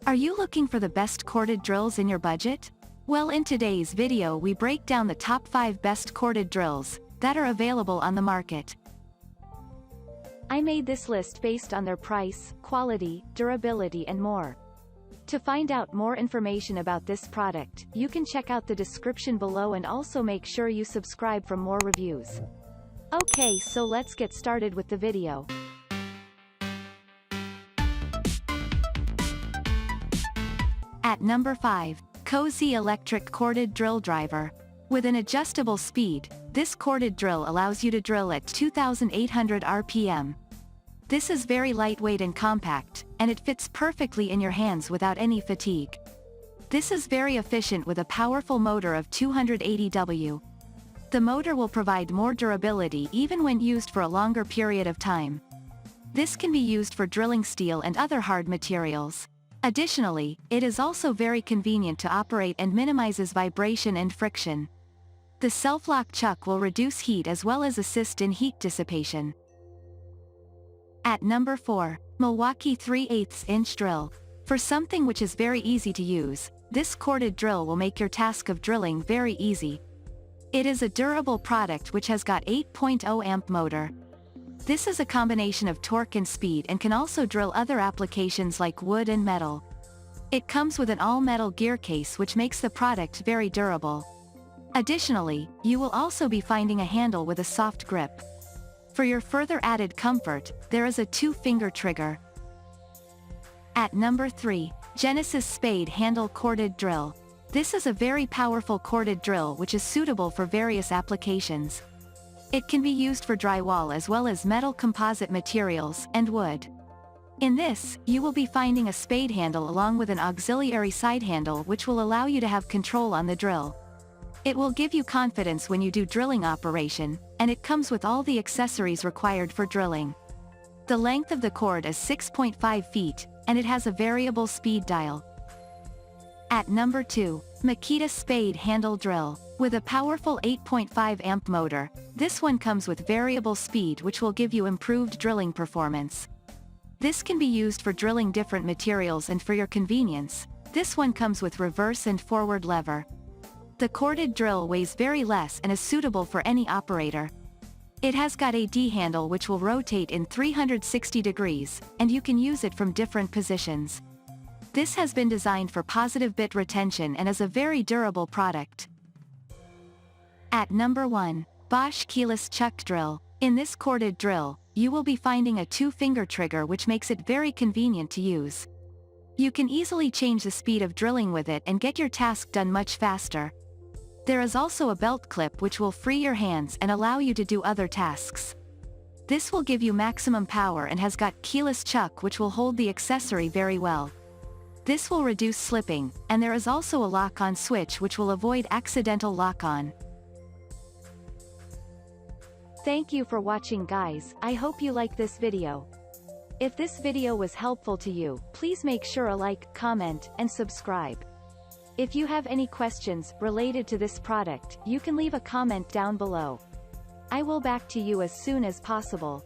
Are you looking for the best corded drills in your budget? Well, in today's video we break down the top 5 best corded drills that are available on the market. I made this list based on their price, quality, durability and more. To find out more information about this product, you can check out the description below and also make sure you subscribe for more reviews. Okay, so let's get started with the video. At number 5, Cozy Electric Corded Drill Driver. With an adjustable speed, this corded drill allows you to drill at 2,800 RPM. This is very lightweight and compact, and it fits perfectly in your hands without any fatigue. This is very efficient with a powerful motor of 280 W. The motor will provide more durability even when used for a longer period of time. This can be used for drilling steel and other hard materials. Additionally, it is also very convenient to operate and minimizes vibration and friction. The self-lock chuck will reduce heat as well as assist in heat dissipation. At number 4, Milwaukee 3/8 inch drill. For something which is very easy to use, this corded drill will make your task of drilling very easy. It is a durable product which has got 8.0 amp motor. This is a combination of torque and speed and can also drill other applications like wood and metal. It comes with an all-metal gear case which makes the product very durable. Additionally, you will also be finding a handle with a soft grip. For your further added comfort, there is a 2-finger trigger. At number 3, Genesis Spade Handle Corded Drill. This is a very powerful corded drill which is suitable for various applications. It can be used for drywall as well as metal composite materials and wood. In this, you will be finding a spade handle along with an auxiliary side handle which will allow you to have control on the drill. It will give you confidence when you do drilling operation, and it comes with all the accessories required for drilling. The length of the cord is 6.5 feet, and it has a variable speed dial. At number 2, Makita Spade Handle Drill. With a powerful 8.5 amp motor, this one comes with variable speed which will give you improved drilling performance. This can be used for drilling different materials, and for your convenience, this one comes with reverse and forward lever. The corded drill weighs very less and is suitable for any operator. It has got a D handle which will rotate in 360 degrees, and you can use it from different positions. This has been designed for positive bit retention and is a very durable product. At number 1, Bosch Keyless Chuck Drill. In this corded drill, you will be finding a 2-finger trigger which makes it very convenient to use. You can easily change the speed of drilling with it and get your task done much faster. There is also a belt clip which will free your hands and allow you to do other tasks. This will give you maximum power and has got keyless chuck which will hold the accessory very well. This will reduce slipping, and there is also a lock-on switch which will avoid accidental lock-on. Thank you for watching, guys. I hope you like this video. If this video was helpful to you, please make sure a like, comment, and subscribe. If you have any questions related to this product, you can leave a comment down below. I will back to you as soon as possible.